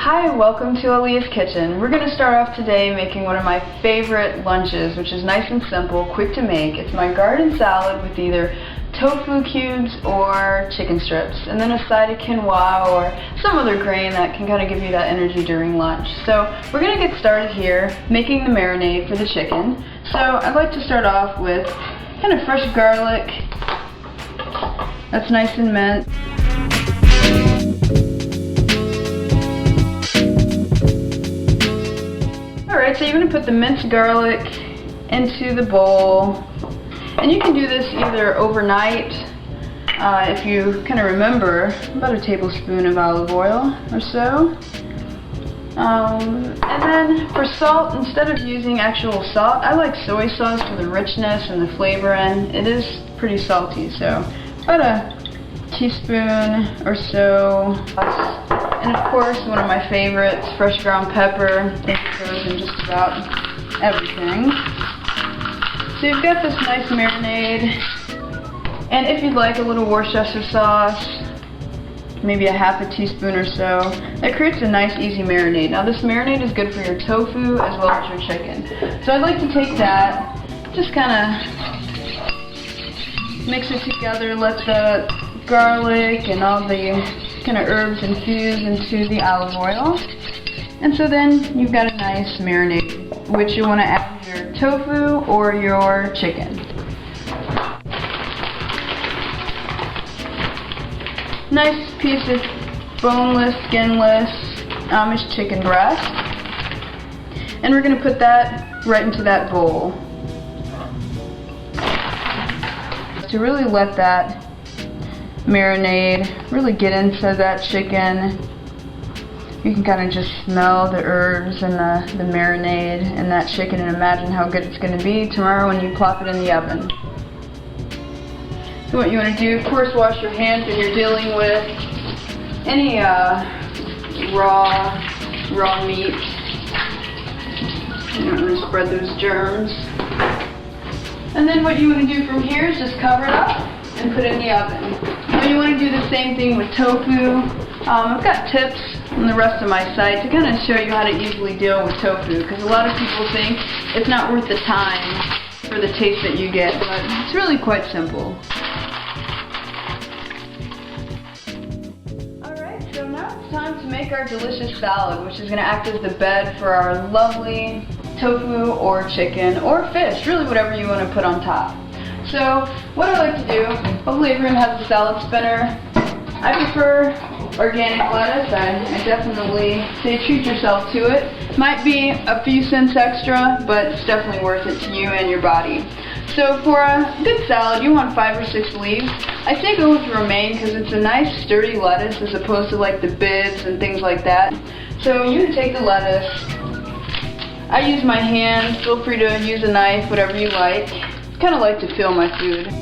Hi, welcome to Aaliyah's Kitchen. We're going to start off today making one of my favorite lunches, which is nice and simple, quick to make. It's my garden salad with either tofu cubes or chicken strips, and then a side of quinoa or some other grain that can kind of give you that energy during lunch. So we're going to get started here making the marinade for the chicken. So I'd like to start off with kind of fresh garlic that's nice and minced. Alright, so you're going to put the minced garlic into the bowl, and you can do this either overnight, if you kind of remember, about a tablespoon of olive oil or so. And then for salt, instead of using actual salt, I like soy sauce for the richness and the flavor, and it is pretty salty, so about a teaspoon or so. And of course, one of my favorites, fresh ground pepper. I think it goes in just about everything. So you've got this nice marinade, and if you'd like a little Worcestershire sauce, maybe a half a teaspoon or so, that creates a nice easy marinade. Now this marinade is good for your tofu as well as your chicken. So I'd like to take that, just kind of mix it together, let the garlic and all the kind of herbs infuse into the olive oil. And so then you've got a nice marinade, which you want to add to your tofu or your chicken. Nice piece of boneless, skinless Amish chicken breast. And we're going to put that right into that bowl. To really let that marinade really get into that chicken. You can kind of just smell the herbs and the marinade in that chicken and imagine how good it's going to be tomorrow when you plop it in the oven. So what you want to do, of course, wash your hands when you're dealing with any raw meat. You don't want to spread those germs. And then what you want to do from here is just cover it up and put it in the oven. Now you want to do the same thing with tofu. I've got tips on the rest of my site to kind of show you how to easily deal with tofu, because a lot of people think it's not worth the time for the taste that you get, but it's really quite simple. Alright, so now it's time to make our delicious salad, which is going to act as the bed for our lovely tofu or chicken or fish, really whatever you want to put on top. So what I like to do, hopefully everyone has a salad spinner. I prefer organic lettuce. I definitely say treat yourself to it. Might be a few cents extra, but it's definitely worth it to you and your body. So for a good salad, you want 5 or 6 leaves. I say go with romaine because it's a nice sturdy lettuce as opposed to like the bibs and things like that. So you can take the lettuce. I use my hand. Feel free to use a knife, whatever you like. I kind of like to feel my food.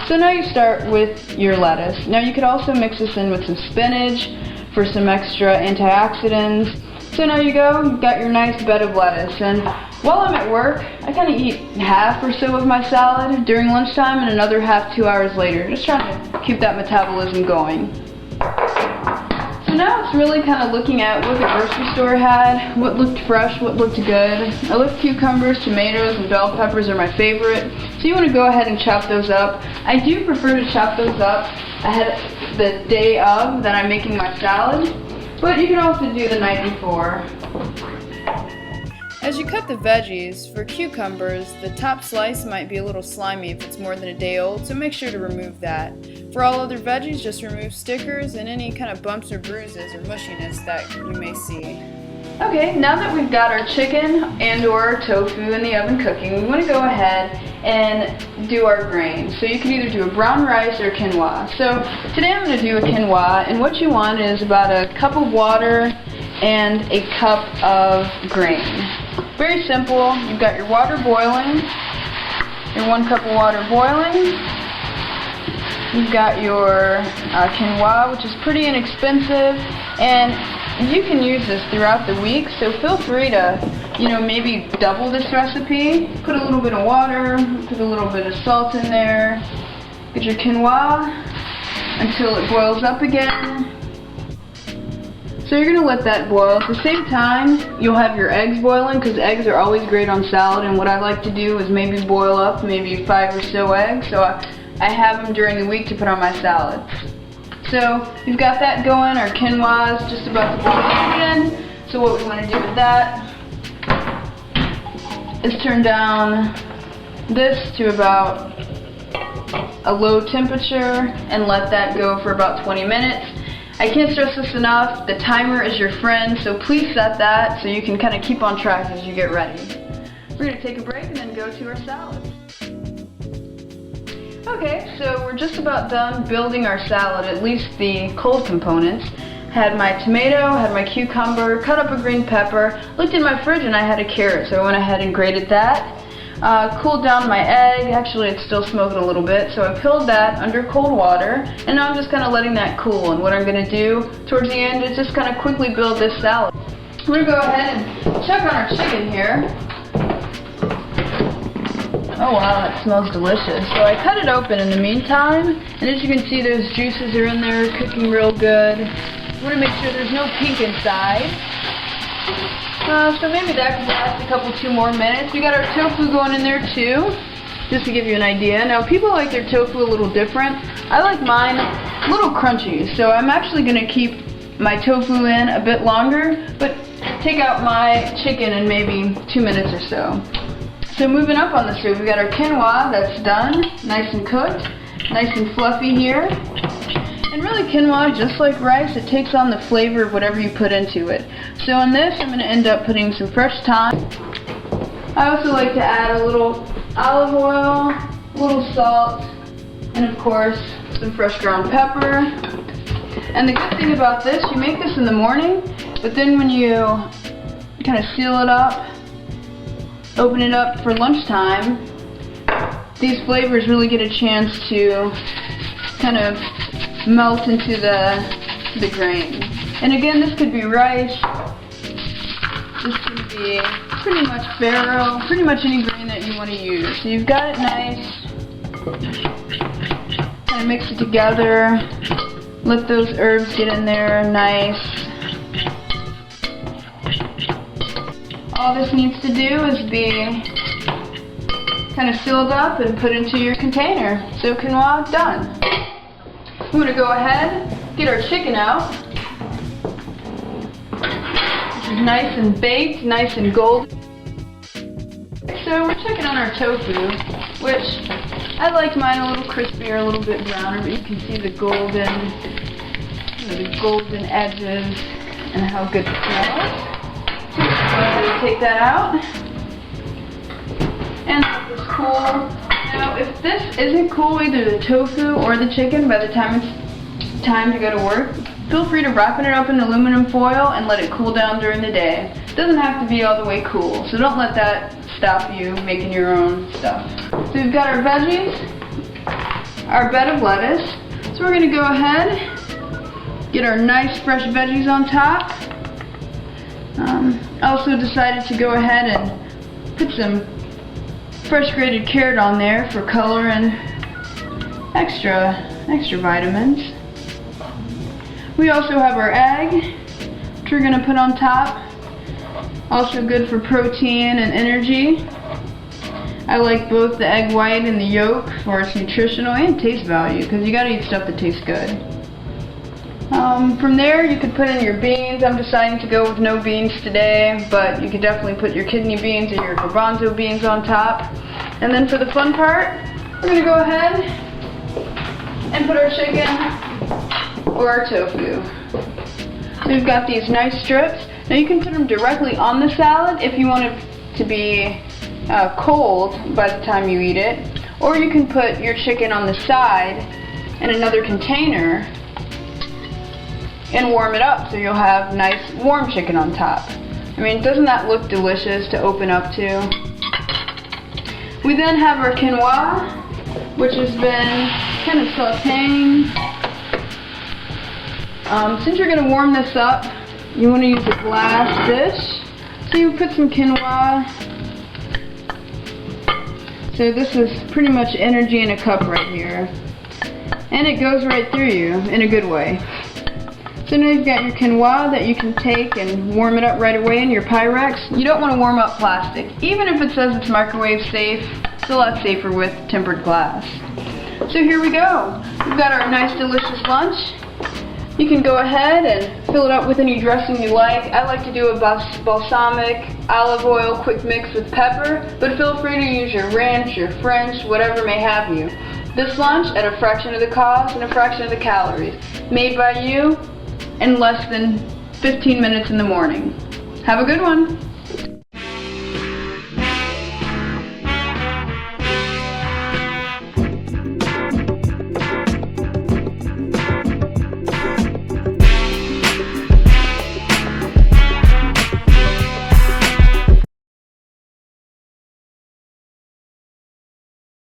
So now you start with your lettuce. Now you could also mix this in with some spinach for some extra antioxidants. So now you go, you've got your nice bed of lettuce. And while I'm at work, I kind of eat half or so of my salad during lunchtime and another half 2 hours later, just trying to keep that metabolism going. So now it's really kind of looking at what the grocery store had, what looked fresh, what looked good. I love cucumbers, tomatoes, and bell peppers are my favorite. So you want to go ahead and chop those up. I do prefer to chop those up ahead of the day of that I'm making my salad, but you can also do the night before. As you cut the veggies, for cucumbers, the top slice might be a little slimy if it's more than a day old, so make sure to remove that. For all other veggies, just remove stickers and any kind of bumps or bruises or mushiness that you may see. Okay, now that we've got our chicken and or tofu in the oven cooking, we want to go ahead and do our grains. So you can either do a brown rice or quinoa. So today I'm going to do a quinoa, and what you want is about a cup of water and a cup of grain. Very simple. You've got your water boiling, your 1 cup of water boiling. You've got your quinoa, which is pretty inexpensive, and you can use this throughout the week, so feel free to, maybe double this recipe. Put a little bit of water, put a little bit of salt in there, Get your quinoa until it boils up again. So you're gonna let that boil. At the same time, you'll have your eggs boiling, because eggs are always great on salad, and what I like to do is maybe boil up maybe 5 or so eggs, so I have them during the week to put on my salads. So we've got that going. Our quinoa is just about to boil up again. So what we want to do with that is turn down this to about a low temperature and let that go for about 20 minutes. I can't stress this enough, the timer is your friend, so please set that so you can kind of keep on track as you get ready. We're going to take a break and then go to our salad. Okay, so we're just about done building our salad, at least the cold components. Had my tomato, had my cucumber, cut up a green pepper, looked in my fridge and I had a carrot, so I went ahead and grated that. Cooled down my egg. Actually it's still smoking a little bit, so I peeled that under cold water, and now I'm just kind of letting that cool. And what I'm going to do towards the end is just kind of quickly build this salad. We're going to go ahead and check on our chicken here. Oh wow, that smells delicious. So I cut it open in the meantime, and as you can see those juices are in there cooking real good. I want to make sure there's no pink inside. So maybe that could last a couple, 2 more minutes. We got our tofu going in there too, just to give you an idea. Now people like their tofu a little different. I like mine a little crunchy, so I'm actually going to keep my tofu in a bit longer, but take out my chicken in maybe 2 minutes or so. So moving up on the stove, we got our quinoa that's done, nice and cooked, nice and fluffy here. And really quinoa, just like rice, it takes on the flavor of whatever you put into it. So in this, I'm going to end up putting some fresh thyme. I also like to add a little olive oil, a little salt, and of course, some fresh ground pepper. And the good thing about this, you make this in the morning, but then when you kind of seal it up, open it up for lunchtime, these flavors really get a chance to kind of melt into the grain. And again, this could be rice, this could be pretty much farro, pretty much any grain that you want to use. So you've got it nice, kind of mix it together, let those herbs get in there nice. All this needs to do is be kind of sealed up and put into your container. So quinoa, done. I'm going to go ahead, get our chicken out. This is nice and baked, nice and golden. So we're checking on our tofu, which I like mine a little crispier, a little bit browner, but you can see the golden edges and how good it smells. So go ahead and take that out. And let this cool. Now, if this isn't cool, either the tofu or the chicken, by the time it's time to go to work, feel free to wrapping it up in aluminum foil and let it cool down during the day. It doesn't have to be all the way cool, so don't let that stop you making your own stuff. So we've got our veggies, our bed of lettuce. So we're going to go ahead, get our nice fresh veggies on top. I also decided to go ahead and put some fresh grated carrot on there for color and extra vitamins. We also have our egg, which we're going to put on top. Also good for protein and energy. I like both the egg white and the yolk for its nutritional and taste value, because you got to eat stuff that tastes good. From there, you could put in your beans. I'm deciding to go with no beans today, but you could definitely put your kidney beans or your garbanzo beans on top. And then for the fun part, we're going to go ahead and put our chicken or our tofu. So we've got these nice strips. Now you can put them directly on the salad if you want it to be cold by the time you eat it. Or you can put your chicken on the side in another container and warm it up so you'll have nice warm chicken on top. I mean, doesn't that look delicious to open up to? We then have our quinoa, which has been kind of sauteing. Since you're going to warm this up, you want to use a glass dish. So you put some quinoa. So this is pretty much energy in a cup right here. and it goes right through you in a good way. So now you've got your quinoa that you can take and warm it up right away in your Pyrex. You don't want to warm up plastic. Even if it says it's microwave safe, it's a lot safer with tempered glass. So here we go. We've got our nice delicious lunch. You can go ahead and fill it up with any dressing you like. I like to do a balsamic, olive oil, quick mix with pepper, but feel free to use your ranch, your French, whatever may have you. This lunch at a fraction of the cost and a fraction of the calories. Made by you in less than 15 minutes in the morning. Have a good one.